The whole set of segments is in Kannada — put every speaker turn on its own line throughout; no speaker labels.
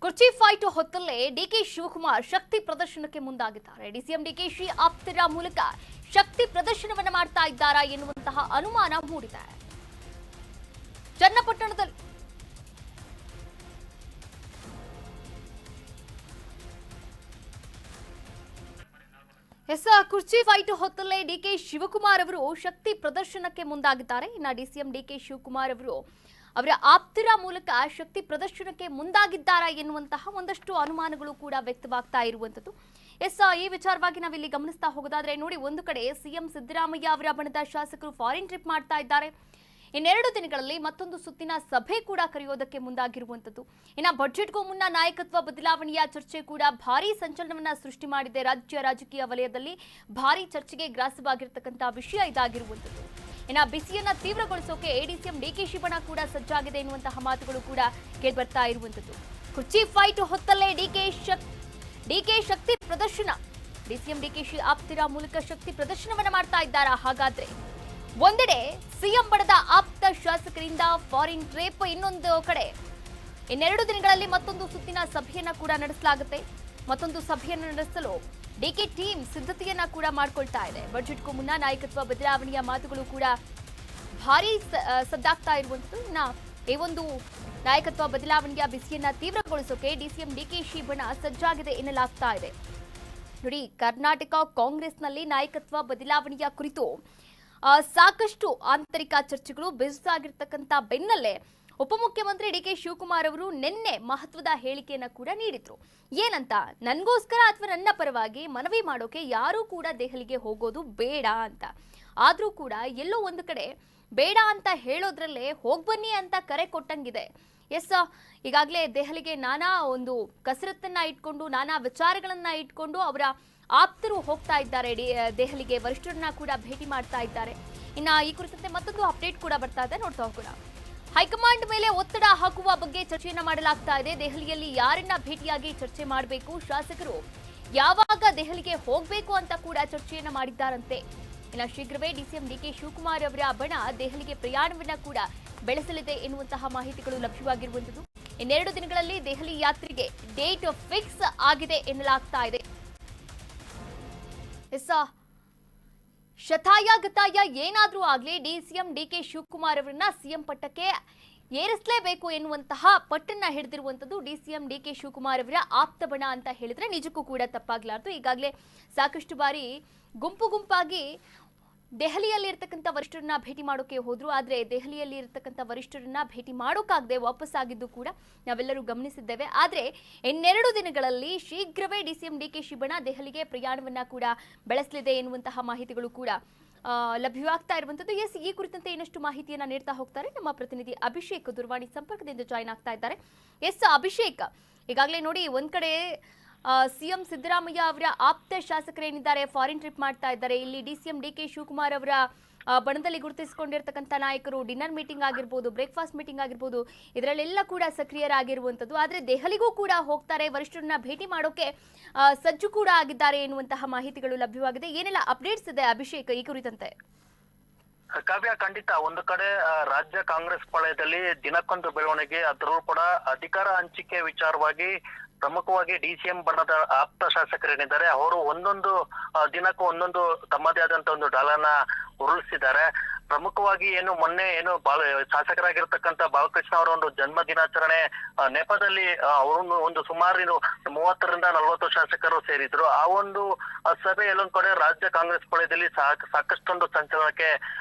ಕುರ್ಚಿ ಫೈಟ್ ಹೊತ್ತಲ್ಲೇ ಡಿಕೆ ಶಿವಕುಮಾರ್ ಶಕ್ತಿ ಪ್ರದರ್ಶನಕ್ಕೆ ಮುಂದಾಗಿದ್ದಾರೆ. ಡಿಸಿಎಂ ಡಿಕೆಶಿ ಆಪ್ತರ ಮೂಲಕ ಶಕ್ತಿ ಪ್ರದರ್ಶನವನ್ನ ಮಾಡ್ತಾ ಇದ್ದಾರಾ ಎನ್ನುವಂತಹ ಅನುಮಾನ ಮೂಡಿದೆ. ಚನ್ನಪಟ್ಟಣದಲ್ಲಿ ಕುರ್ಚಿ ಫೈಟ್ ಹೊತ್ತಲ್ಲೇ ಡಿಕೆ ಶಿವಕುಮಾರ್ ಅವರು ಶಕ್ತಿ ಪ್ರದರ್ಶನಕ್ಕೆ ಮುಂದಾಗಿದ್ದಾರೆ. ಇನ್ನು ಡಿಸಿಎಂ ಡಿಕೆ ಶಿವಕುಮಾರ್ ಅವರು ಅವರ ಆಪ್ತರ ಮೂಲಕ ಶಕ್ತಿ ಪ್ರದರ್ಶನಕ್ಕೆ ಮುಂದಾಗಿದ್ದಾರಾ ಎನ್ನುವಂತಹ ಒಂದಷ್ಟು ಅನುಮಾನಗಳು ಕೂಡ ವ್ಯಕ್ತವಾಗ್ತಾ ಇರುವಂತದ್ದು. ಈ ವಿಚಾರವಾಗಿ ನಾವಿಲ್ಲಿ ಗಮನಿಸ್ತಾ ಹೋಗೋದಾದ್ರೆ ನೋಡಿ, ಒಂದು ಕಡೆ ಸಿಎಂ ಸಿದ್ದರಾಮಯ್ಯ ಅವರ ಬಣದ ಶಾಸಕರು ಫಾರಿನ್ ಟ್ರಿಪ್ ಮಾಡ್ತಾ ಇದ್ದಾರೆ. ಇನ್ನೆರಡು ದಿನಗಳಲ್ಲಿ ಮತ್ತೊಂದು ಸುತ್ತಿನ ಸಭೆ ಕೂಡ ಕರೆಯೋದಕ್ಕೆ ಮುಂದಾಗಿರುವಂತದ್ದು. ಇನ್ನು ಬಜೆಟ್ಗೂ ಮುನ್ನ ನಾಯಕತ್ವ ಬದಲಾವಣೆಯ ಚರ್ಚೆ ಕೂಡ ಭಾರೀ ಸಂಚಲನವನ್ನ ಸೃಷ್ಟಿ ಮಾಡಿದೆ. ರಾಜ್ಯ ರಾಜಕೀಯ ವಲಯದಲ್ಲಿ ಭಾರೀ ಚರ್ಚೆಗೆ ಗ್ರಾಸವಾಗಿರತಕ್ಕಂತಹ ವಿಷಯ ಇದಾಗಿರುವಂತದ್ದು. ಇನ್ನು ಬಿಸಿಯನ್ನ ತೀವ್ರಗೊಳಿಸೋಕೆ ಎಡಿಸಿಎಂ ಡಿಕೆಶಿ ಬಣ ಕೂಡ ಸಜ್ಜಾಗಿದೆ ಎನ್ನುವಂತಹ ಮಾತುಗಳು ಕೂಡ ಕೇಳಿಬರ್ತಾ ಇರುವಂತದ್ದು. ಕುರ್ಚಿ ಫೈಟ್ ಹೊತ್ತಲ್ಲೇ ಡಿಕೆ ಶಕ್ತಿ ಪ್ರದರ್ಶನ, ಡಿಸಿಎಂ ಡಿಕೆಶಿ ಆಪ್ತರ ಮೂಲಕ ಶಕ್ತಿ ಪ್ರದರ್ಶನವನ್ನ ಮಾಡ್ತಾ ಇದ್ದಾರಾ? ಹಾಗಾದ್ರೆ ಒಂದೆಡೆ ಸಿಎಂ ಬಣದ ಆಪ್ತ ಶಾಸಕರಿಂದ ಫಾರಿನ್ ಟ್ರಿಪ್, ಇನ್ನೊಂದು ಕಡೆ ಇನ್ನೆರಡು ದಿನಗಳಲ್ಲಿ ಮತ್ತೊಂದು ಸುತ್ತಿನ ಸಭೆಯನ್ನ ಕೂಡ ನಡೆಸಲಾಗುತ್ತೆ. ಮತ್ತೊಂದು ಸಭೆಯನ್ನು ನಡೆಸಲು ಡಿಕೆ ಟೀಮ್ ಸಿದ್ಧತೆಯನ್ನ ಕೂಡ ಮಾಡಿಕೊಳ್ತಾ ಇದೆ. ಬಜೆಟ್ಗೂ ಮುನ್ನ ನಾಯಕತ್ವ ಬದಲಾವಣೆಯ ಮಾತುಗಳು ಕೂಡ ಭಾರೀ ಸದ್ದಾಗ್ತಾ ಇರುವಂತದ್ದು. ಇನ್ನ ಈ ಒಂದು ನಾಯಕತ್ವ ಬದಲಾವಣೆಯ ಬಿಸಿಯನ್ನ ತೀವ್ರಗೊಳಿಸೋಕೆ ಡಿಸಿಎಂ ಡಿಕೆಶಿ ಬಣ ಸಜ್ಜಾಗಿದೆ ಎನ್ನಲಾಗ್ತಾ ಇದೆ. ನೋಡಿ, ಕರ್ನಾಟಕ ಕಾಂಗ್ರೆಸ್ನಲ್ಲಿ ನಾಯಕತ್ವ ಬದಲಾವಣೆಯ ಕುರಿತು ಸಾಕಷ್ಟು ಆಂತರಿಕ ಚರ್ಚೆಗಳು ಬಿರುಸಾಗಿರ್ತಕ್ಕಂಥ ಬೆನ್ನಲ್ಲೇ ಉಪಮುಖ್ಯಮಂತ್ರಿ ಡಿಕೆ ಶಿವಕುಮಾರ್ ಅವರು ನಿನ್ನೆ ಮಹತ್ವದ ಹೇಳಿಕೆಯನ್ನ ಕೂಡ ನೀಡಿದ್ರು. ಏನಂತ, ನನಗೋಸ್ಕರ ಅಥವಾ ನನ್ನ ಪರವಾಗಿ ಮನವಿ ಮಾಡೋಕೆ ಯಾರೂ ಕೂಡ ದೆಹಲಿಗೆ ಹೋಗೋದು ಬೇಡ ಅಂತ. ಆದ್ರೂ ಕೂಡ ಎಲ್ಲೋ ಒಂದು ಕಡೆ ಬೇಡ ಅಂತ ಹೇಳೋದ್ರಲ್ಲೇ ಹೋಗ್ಬನ್ನಿ ಅಂತ ಕರೆ ಕೊಟ್ಟಂಗಿದೆ. ಈಗಾಗಲೇ ದೆಹಲಿಗೆ ನಾನಾ ಒಂದು ಕಸರತ್ತನ್ನ ಇಟ್ಕೊಂಡು, ನಾನಾ ವಿಚಾರಗಳನ್ನ ಇಟ್ಕೊಂಡು ಅವರ ಆಪ್ತರು ಹೋಗ್ತಾ ಇದ್ದಾರೆ ದೆಹಲಿಗೆ. ವರಿಷ್ಠರನ್ನ ಕೂಡ ಭೇಟಿ ಮಾಡ್ತಾ ಇದ್ದಾರೆ. ಇನ್ನ ಈ ಕುರಿತಂತೆ ಮತ್ತೊಂದು ಅಪ್ಡೇಟ್ ಕೂಡ ಬರ್ತಾ ಇದೆ, ನೋಡ್ತಾ ಹೋಗೋಣ. ಹೈಕಮಾಂಡ್ ಮೇಲೆ ಒತ್ತಡ ಹಾಕುವ ಬಗ್ಗೆ ಚರ್ಚೆಯನ್ನ ಮಾಡಲಾಗ್ತಾ ಇದೆ. ದೆಹಲಿಯಲ್ಲಿ ಯಾರನ್ನ ಭೇಟಿಯಾಗಿ ಚರ್ಚೆ ಮಾಡಬೇಕು, ಶಾಸಕರು ಯಾವಾಗ ದೆಹಲಿಗೆ ಹೋಗಬೇಕು ಅಂತ ಕೂಡ ಚರ್ಚೆಯನ್ನ ಮಾಡಿದ್ದಾರಂತೆ. ಇನ್ನು ಶೀಘ್ರವೇ ಡಿಸಿಎಂ ಡಿಕೆ ಶಿವಕುಮಾರ್ ಅವರ ಬಣ ದೆಹಲಿಗೆ ಪ್ರಯಾಣವನ್ನ ಕೂಡ ಬೆಳೆಸಲಿದೆ ಎನ್ನುವಂತಹ ಮಾಹಿತಿಗಳು ಲಭ್ಯವಾಗಿರುವಂತದ್ದು. ಇನ್ನೆರಡು ದಿನಗಳಲ್ಲಿ ದೆಹಲಿ ಯಾತ್ರೆಗೆ ಡೇಟ್ ಫಿಕ್ಸ್ ಆಗಿದೆ ಎನ್ನಲಾಗ್ತಾ ಇದೆ. ಶತಾಯ ಗತಾಯ ಏನಾದ್ರೂ ಆಗ್ಲಿ ಡಿಸಿಎಂ ಡಿಕೆ ಶಿವಕುಮಾರ್ ಅವರನ್ನ ಸಿಎಂ ಪಟ್ಟಕ್ಕೆ ಏರಿಸಲೇಬೇಕು ಎನ್ನುವಂತಹ ಪಟ್ಟನ್ನ ಹಿಡಿದಿರುವಂತದ್ದು ಡಿಸಿಎಂ ಡಿಕೆ ಶಿವಕುಮಾರ್ ಅವರ ಆಪ್ತ ಬಣ ಅಂತ ಹೇಳಿದ್ರೆ ನಿಜಕ್ಕೂ ಕೂಡ ತಪ್ಪಾಗ್ಲಾರ್ದು. ಈಗಾಗಲೇ ಸಾಕಷ್ಟು ಬಾರಿ ಗುಂಪಾಗಿ ದೆಹಲಿಯಲ್ಲಿ ಇರ್ತಕ್ಕಂಥ ವರಿಷ್ಠರನ್ನ ಭೇಟಿ ಮಾಡೋಕೆ ಹೋದ್ರು. ಆದ್ರೆ ದೆಹಲಿಯಲ್ಲಿ ಇರ್ತಕ್ಕಂಥ ವರಿಷ್ಠರನ್ನ ಭೇಟಿ ಮಾಡೋಕ್ಕಾಗದೆ ವಾಪಸ್ ಆಗಿದ್ದು ಕೂಡ ನಾವೆಲ್ಲರೂ ಗಮನಿಸಿದ್ದೇವೆ. ಆದ್ರೆ ಇನ್ನೆರಡು ದಿನಗಳಲ್ಲಿ ಶೀಘ್ರವೇ ಡಿಸಿಎಂ ಡಿಕೆಶಿ ಬಣ ದೆಹಲಿಗೆ ಪ್ರಯಾಣವನ್ನ ಕೂಡ ಬೆಳೆಸಲಿದೆ ಎನ್ನುವಂತಹ ಮಾಹಿತಿಗಳು ಕೂಡ ಲಭ್ಯವಾಗ್ತಾ ಇರುವಂತದ್ದು. ಈ ಕುರಿತಂತೆ ಇನ್ನಷ್ಟು ಮಾಹಿತಿಯನ್ನ ನೀಡ್ತಾ ಹೋಗ್ತಾರೆ ನಮ್ಮ ಪ್ರತಿನಿಧಿ ಅಭಿಷೇಕ್. ದೂರವಾಣಿ ಸಂಪರ್ಕದಿಂದ ಜಾಯ್ನ್ ಆಗ್ತಾ ಇದ್ದಾರೆ. ಅಭಿಷೇಕ್, ಈಗಾಗಲೇ ನೋಡಿ, ಒಂದ್ ಕಡೆ ಸಿಎಂ ಸಿದ್ದರಾಮಯ್ಯ ಅವರ ಆಪ್ತ ಶಾಸಕರೇನಿದ್ದಾರೆ ಫಾರಿನ್ ಟ್ರಿಪ್ ಮಾಡ್ತಾ ಇದ್ದಾರೆ. ಇಲ್ಲಿ ಡಿಸಿಎಂ ಡಿಕೆ ಶಿವಕುಮಾರ್ ಅವರ ಬಣದಲ್ಲಿ ಗುರುತಿಸಿಕೊಂಡಿರ್ತಕ್ಕಂಥ ನಾಯಕರು ಡಿನ್ನರ್ ಮೀಟಿಂಗ್ ಆಗಿರ್ಬೋದು, ಬ್ರೇಕ್ಫಾಸ್ಟ್ ಮೀಟಿಂಗ್ ಆಗಿರ್ಬೋದು, ಇದರಲ್ಲೆಲ್ಲ ಕೂಡ ಸಕ್ರಿಯರಾಗಿರುವಂಥದ್ದು. ಆದರೆ ದೆಹಲಿಗೂ ಕೂಡ ಹೋಗ್ತಾರೆ, ವರಿಷ್ಠರನ್ನ ಭೇಟಿ ಮಾಡೋಕೆ ಸಜ್ಜು ಕೂಡ ಆಗಿದ್ದಾರೆ ಎನ್ನುವಂತಹ ಮಾಹಿತಿಗಳು ಲಭ್ಯವಾಗಿದೆ. ಏನೆಲ್ಲ ಅಪ್ಡೇಟ್ಸ್ ಇದೆ ಅಭಿಷೇಕ್ ಈ ಕುರಿತಂತೆ?
ಕಾವ್ಯ, ಖಂಡಿತ ಒಂದು ಕಡೆ ರಾಜ್ಯ ಕಾಂಗ್ರೆಸ್ ಪಾಳ್ಯದಲ್ಲಿ ದಿನಕ್ಕೊಂದು ಬೆಳವಣಿಗೆ, ಅದರಲ್ಲೂ ಕೂಡ ಅಧಿಕಾರ ಹಂಚಿಕೆ ವಿಚಾರವಾಗಿ ಪ್ರಮುಖವಾಗಿ ಡಿಸಿಎಂ ಬಣದ ಆಪ್ತ ಶಾಸಕರೇನಿದ್ದಾರೆ ಅವರು ಒಂದೊಂದು ದಿನಕ್ಕೂ ಒಂದೊಂದು ತಮ್ಮದೇ ಆದಂತ ಒಂದು ಡಾಲನ್ನ ಉರುಳಿಸಿದ್ದಾರೆ. ಪ್ರಮುಖವಾಗಿ ಮೊನ್ನೆ ಶಾಸಕರಾಗಿರ್ತಕ್ಕಂಥ ಬಾಲಕೃಷ್ಣ ಅವರ ಒಂದು ಜನ್ಮ ದಿನಾಚರಣೆ ನೆಪದಲ್ಲಿ ಅವರು ಒಂದು ಸುಮಾರು 30ರಿಂದ 40 ಶಾಸಕರು ಸೇರಿದ್ರು. ಆ ಒಂದು ಸಭೆ ಎಲ್ಲೊಂದ್ ಕಡೆ ರಾಜ್ಯ ಕಾಂಗ್ರೆಸ್ ಪಾಳ್ಯದಲ್ಲಿ ಸಾಕಷ್ಟೊಂದು ಸಂಚಲನಕ್ಕೆ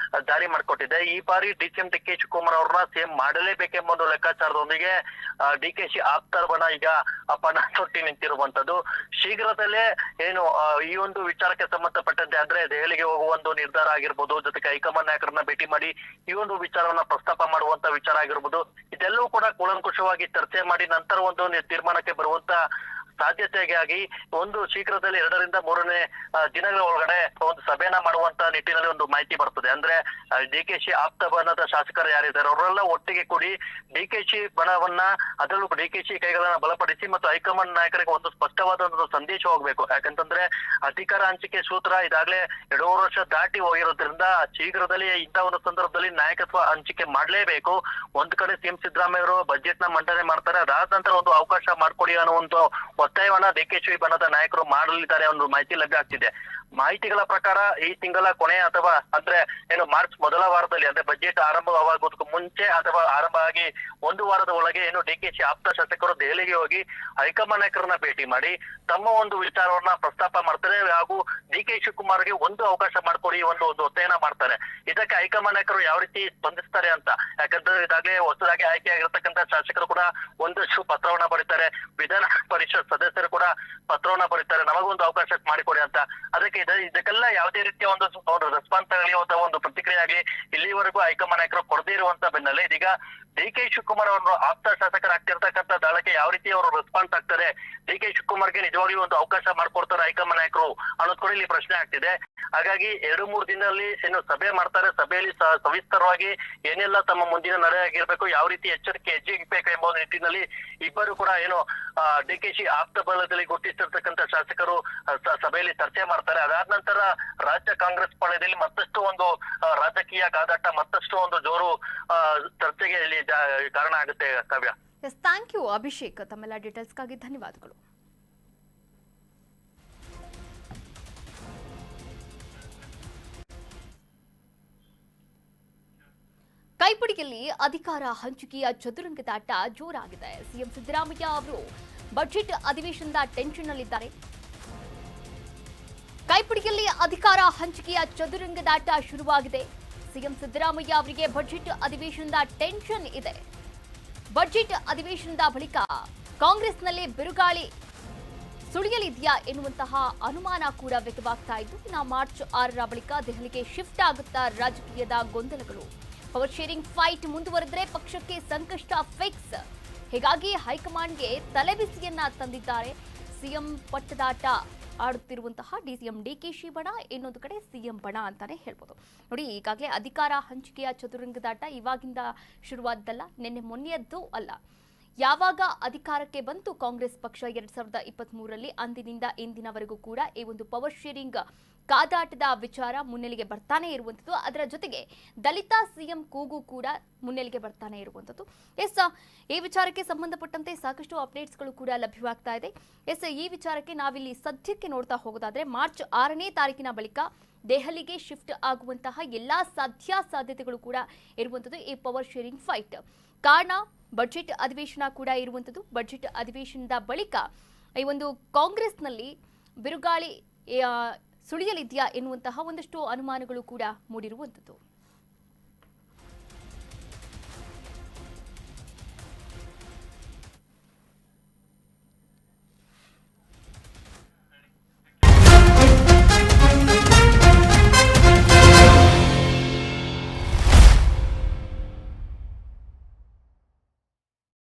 ದಾರಿ ಮಾಡಿಕೊಟ್ಟಿದೆ. ಈ ಬಾರಿ ಡಿಸಿಎಂ ಡಿಕೆ ಶಿವಕುಮಾರ್ ಅವ್ರನ್ನ ಸಿಎಂ ಮಾಡಲೇಬೇಕೆಂಬ ಒಂದು ಲೆಕ್ಕಾಚಾರದೊಂದಿಗೆ ಡಿಕೆಶಿ ಆಪ್ತರ ಬಣ ಈಗ ಪಣ ತೊಟ್ಟಿ ನಿಂತಿರುವಂತದ್ದು. ಶೀಘ್ರದಲ್ಲೇ ಈ ಒಂದು ವಿಚಾರಕ್ಕೆ ಸಂಬಂಧಪಟ್ಟಂತೆ ಅಂದ್ರೆ ದೆಹಲಿಗೆ ಹೋಗುವ ಒಂದು ನಿರ್ಧಾರ ಆಗಿರ್ಬೋದು, ಜೊತೆಗೆ ಹೈಕಮಾಂಡ್ ನಾಯಕರನ್ನ ಭೇಟಿ ಮಾಡಿ ಈ ಒಂದು ವಿಚಾರವನ್ನ ಪ್ರಸ್ತಾಪ ಮಾಡುವಂತ ವಿಚಾರ ಆಗಿರ್ಬೋದು, ಇದೆಲ್ಲವೂ ಕೂಡ ಕೂಲಂಕುಷವಾಗಿ ಚರ್ಚೆ ಮಾಡಿ ನಂತರ ಒಂದು ತೀರ್ಮಾನಕ್ಕೆ ಬರುವಂತ ಸಾಧ್ಯತೆಗಾಗಿ ಒಂದು ಶೀಘ್ರದಲ್ಲಿ 2 ರಿಂದ 3 ದಿನಗಳ ಒಳಗಡೆ ಒಂದು ಸಭೆಯನ್ನ ಮಾಡುವಂತ ನಿಟ್ಟಿನಲ್ಲಿ ಒಂದು ಮಾಹಿತಿ ಬರ್ತದೆ. ಅಂದ್ರೆ ಡಿಕೆಶಿ ಆಪ್ತ ಬಣದ ಶಾಸಕರು ಯಾರಿದ್ದಾರೆ ಅವರೆಲ್ಲ ಒಟ್ಟಿಗೆ ಕೂಡಿ ಡಿಕೆಶಿ ಬಣವನ್ನ, ಅದರಲ್ಲೂ ಡಿಕೆಶಿ ಕೈಗಳನ್ನ ಬಲಪಡಿಸಿ ಮತ್ತು ಹೈಕಮಾಂಡ್ ನಾಯಕರಿಗೆ ಒಂದು ಸ್ಪಷ್ಟವಾದ ಒಂದು ಸಂದೇಶ ಹೋಗ್ಬೇಕು. ಯಾಕಂತಂದ್ರೆ ಅಧಿಕಾರ ಹಂಚಿಕೆ ಸೂತ್ರ ಇದಾಗ್ಲೇ 2 ವರ್ಷ ದಾಟಿ ಹೋಗಿರೋದ್ರಿಂದ ಶೀಘ್ರದಲ್ಲಿ ಇಂಥ ಒಂದು ಸಂದರ್ಭದಲ್ಲಿ ನಾಯಕತ್ವ ಹಂಚಿಕೆ ಮಾಡ್ಲೇಬೇಕು. ಒಂದ್ ಕಡೆ ಸಿಎಂ ಸಿದ್ದರಾಮಯ್ಯ ಅವರು ಬಜೆಟ್ ನ ಮಂಡನೆ ಮಾಡ್ತಾರೆ, ಅದಾದ ನಂತರ ಒಂದು ಅವಕಾಶ ಮಾಡ್ಕೊಡಿ ಅನ್ನೋ ಒಂದು ಒತ್ತಾಯವನ್ನ ಡಿಕೆಶಿ ಬಣದ ನಾಯಕರು ಮಾಡಲಿದ್ದಾರೆ ಅನ್ನೋ ಮಾಹಿತಿ ಲಭ್ಯ ಆಗ್ತಿದೆ. ಮಾಹಿತಿಗಳ ಪ್ರಕಾರ ಈ ತಿಂಗಳ ಕೊನೆ ಅಥವಾ ಅಂದ್ರೆ ಮಾರ್ಚ್ ಮೊದಲ ವಾರದಲ್ಲಿ, ಅಂದ್ರೆ ಬಜೆಟ್ ಆರಂಭವಾಗೋದಕ್ಕೂ ಮುಂಚೆ ಅಥವಾ ಆರಂಭ ಆಗಿ 1 ವಾರದ ಒಳಗೆ ಡಿಕೆಶಿ ಆಪ್ತ ಶಾಸಕರು ದೆಹಲಿಗೆ ಹೋಗಿ ಹೈಕಮಾಂಡ್ ನಾಯಕರನ್ನ ಭೇಟಿ ಮಾಡಿ ತಮ್ಮ ಒಂದು ವಿಚಾರವನ್ನ ಪ್ರಸ್ತಾಪ ಮಾಡ್ತಾರೆ ಹಾಗೂ ಡಿಕೆ ಶಿವಕುಮಾರ್ಗೆ ಒಂದು ಅವಕಾಶ ಮಾಡ್ಕೊಡಿ ಒಂದು ಒತ್ತಾಯನ ಮಾಡ್ತಾರೆ. ಇದಕ್ಕೆ ಹೈಕಮಾಂಡ್ ನಾಯಕರು ಯಾವ ರೀತಿ ಸ್ಪಂದಿಸ್ತಾರೆ ಅಂತ, ಯಾಕಂದ್ರೆ ಇದಾಗಲೇ ಹೊಸದಾಗಿ ಆಯ್ಕೆ ಆಗಿರತಕ್ಕಂತ ಶಾಸಕರು ಕೂಡ ಒಂದಷ್ಟು ಪತ್ರವನ್ನ ಬರೀತಾರೆ, ವಿಧಾನ ಪರಿಷತ್ ಸದಸ್ಯರು ಕೂಡ ಪತ್ರವನ್ನ ಬರೀತಾರೆ, ನಮಗೊಂದು ಅವಕಾಶ ಮಾಡಿಕೊಡಿ ಅಂತ. ಅದಕ್ಕೆ ಇದಕ್ಕೆಲ್ಲ ಯಾವುದೇ ರೀತಿಯ ಒಂದು ರೆಸ್ಪಾನ್ಸ್ ಆಗಲಿ ಅಥವಾ ಒಂದು ಪ್ರತಿಕ್ರಿಯೆ ಆಗಲಿ ಇಲ್ಲಿವರೆಗೂ ಹೈಕಮಾಂಡ್ ನಾಯಕರು ಕೊಡದೇ ಇರುವಂತ ಬೆನ್ನಲ್ಲೇ ಇದೀಗ ಡಿಕೆ ಶಿವಕುಮಾರ್ ಅವರು ಆಪ್ತ ಶಾಸಕರಾಗ್ತಿರ್ತಕ್ಕಂಥ ದಾಳಕ್ಕೆ ಯಾವ ರೀತಿ ಅವರು ರೆಸ್ಪಾನ್ಸ್ ಆಗ್ತಾರೆ, ಡಿಕೆ ಶಿವಕುಮಾರ್ಗೆ ನಿಜವಾಗಿಯೂ ಒಂದು ಅವಕಾಶ ಮಾಡ್ಕೊಡ್ತಾರೆ ಹೈಕಮಾಂಡ್ ನಾಯಕರು ಅನ್ನೋದು ಕೂಡ ಇಲ್ಲಿ ಪ್ರಶ್ನೆ ಆಗ್ತಿದೆ. ಹಾಗಾಗಿ 2-3 ದಿನದಲ್ಲಿ ಸಭೆ ಮಾಡ್ತಾರೆ. ಸಭೆಯಲ್ಲಿ ಸವಿಸ್ತರವಾಗಿ ಏನೆಲ್ಲ ತಮ್ಮ ಮುಂದಿನ ನಡೆ ಆಗಿರ್ಬೇಕು, ಯಾವ ರೀತಿ ಎಚ್ಚರಿಕೆ ಹೆಜ್ಜೆಬೇಕು ಎಂಬ ನಿಟ್ಟಿನಲ್ಲಿ ಇಬ್ಬರು ಕೂಡ ಡಿಕೆಶಿ ಆಪ್ತ ಬಲದಲ್ಲಿ ಗುರುತಿಸಿರ್ತಕ್ಕಂಥ ಶಾಸಕರು ಸಭೆಯಲ್ಲಿ ಚರ್ಚೆ ಮಾಡ್ತಾರೆ. ಅದಾದ ನಂತರ ರಾಜ್ಯ ಕಾಂಗ್ರೆಸ್ ಪಾಳ್ಯದಲ್ಲಿ ಮತ್ತಷ್ಟು ಒಂದು ರಾಜಕೀಯ ಕಾದಾಟ, ಮತ್ತಷ್ಟು ಒಂದು ಜೋರು ಚರ್ಚೆಗೆ ಇಲ್ಲಿ ಕಾರಣ ಆಗುತ್ತೆ. ಕಾವ್ಯ,
ಎಸ್, ಥ್ಯಾಂಕ್ ಯು ಅಭಿಷೇಕ್, ತಮ್ಮೆಲ್ಲ ಡೀಟೇಲ್ಸ್ಗಾಗಿ ಧನ್ಯವಾದಗಳು. ಕೈಪಿಡಿಯಲ್ಲಿ ಅಧಿಕಾರ ಹಂಚಿಕೆಯ ಚದುರಂಗದಾಟ ಜೋರಾಗಿದೆ. ಸಿಎಂ ಸಿದ್ದರಾಮಯ್ಯ ಅವರು ಬಜೆಟ್ ಅಧಿವೇಶನದ ಟೆನ್ಷನ್ನಲ್ಲಿದ್ದಾರೆ. ಕೈಪಿಡಿಯಲ್ಲಿ ಅಧಿಕಾರ ಹಂಚಿಕೆಯ ಚದುರಂಗದಾಟ ಶುರುವಾಗಿದೆ. ಸಿಎಂ ಸಿದ್ದರಾಮಯ್ಯ ಅವರಿಗೆ ಬಜೆಟ್ ಅಧಿವೇಶನದ ಟೆನ್ಷನ್ ಇದೆ. ಬಜೆಟ್ ಅಧಿವೇಶನದ ಬಳಿಕ ಕಾಂಗ್ರೆಸ್ನಲ್ಲಿ ಬಿರುಗಾಳಿ ಸುಳಿಯಲಿದೆಯಾ ಎನ್ನುವಂತಹ ಅನುಮಾನ ಕೂಡ ವ್ಯಕ್ತವಾಗ್ತಾ ಇದ್ದು, ಇನ್ನು ಮಾರ್ಚ್ 6ರ ಬಳಿಕ ದೆಹಲಿಗೆ ಶಿಫ್ಟ್ ಆಗುತ್ತಾ ರಾಜಕೀಯದ ಗೊಂದಲಗಳು. ಪವರ್ ಶೇರಿಂಗ್ ಫೈಟ್ ಮುಂದುವರೆದ್ರೆ ಪಕ್ಷಕ್ಕೆ ಸಂಕಷ್ಟ ಫಿಕ್ಸ್. ಹೀಗಾಗಿ ಹೈಕಮಾಂಡ್ಗೆ ತಲೆಬಿಸಿಯನ್ನ ತಂದಿದ್ದಾರೆ. ಸಿಎಂ ಪಟ್ಟದಾಟ ಆಡುತ್ತಿರುವಂತಹ ಸಿಎಂ ಡಿಕೆಶಿ ಬಣ, ಇನ್ನೊಂದು ಕಡೆ ಸಿಎಂ ಬಣ ಅಂತಾನೆ ಹೇಳ್ಬೋದು. ನೋಡಿ, ಈಗಾಗಲೇ ಅಧಿಕಾರ ಹಂಚಿಕೆಯ ಚದುರಂಗದಾಟ ಇವಾಗಿಂದ ಶುರುವಾದ್ದಲ್ಲ, ನಿನ್ನೆ ಮೊನ್ನೆಯದ್ದು ಅಲ್ಲ. ಯಾವಾಗ ಅಧಿಕಾರಕ್ಕೆ ಬಂತು ಕಾಂಗ್ರೆಸ್ ಪಕ್ಷ 2023ರಲ್ಲಿ, ಅಂದಿನಿಂದ ಇಂದಿನವರೆಗೂ ಕೂಡ ಈ ಒಂದು ಪವರ್ ಶೇರಿಂಗ್ ಕಾದಾಟದ ವಿಚಾರ ಮುನ್ನೆಲೆಗೆ ಬರ್ತಾನೆ ಇರುವಂಥದ್ದು. ಅದರ ಜೊತೆಗೆ ದಲಿತ ಸಿಎಂ ಕೂಗು ಕೂಡ ಮುನ್ನೆಲೆಗೆ ಬರ್ತಾನೆ ಇರುವಂಥದ್ದು. ಎಸ್, ಈ ವಿಚಾರಕ್ಕೆ ಸಂಬಂಧಪಟ್ಟಂತೆ ಸಾಕಷ್ಟು ಅಪ್ಡೇಟ್ಸ್ಗಳು ಕೂಡ ಲಭ್ಯವಾಗ್ತಾ ಇದೆ. ಎಸ್, ಈ ವಿಚಾರಕ್ಕೆ ನಾವಿಲ್ಲಿ ಸದ್ಯಕ್ಕೆ ನೋಡ್ತಾ ಹೋಗೋದಾದ್ರೆ ಮಾರ್ಚ್ 6ನೇ ತಾರೀಕಿನ ಬಳಿಕ ದೆಹಲಿಗೆ ಶಿಫ್ಟ್ ಆಗುವಂತಹ ಎಲ್ಲಾ ಸಾಧ್ಯತೆಗಳು ಕೂಡ ಇರುವಂಥದ್ದು ಈ ಪವರ್ ಶೇರಿಂಗ್ ಫೈಟ್. ಕಾರಣ ಬಜೆಟ್ ಅಧಿವೇಶನ ಕೂಡ ಇರುವಂಥದ್ದು. ಬಜೆಟ್ ಅಧಿವೇಶನದ ಬಳಿಕ ಈ ಒಂದು ಕಾಂಗ್ರೆಸ್ನಲ್ಲಿ ಬಿರುಗಾಳಿ ಸುಳಿಯಲಿದೆಯಾ ಎನ್ನುವಂತಹ ಒಂದಷ್ಟು ಅನುಮಾನಗಳು ಕೂಡ ಮೂಡಿರುವಂಥದ್ದು.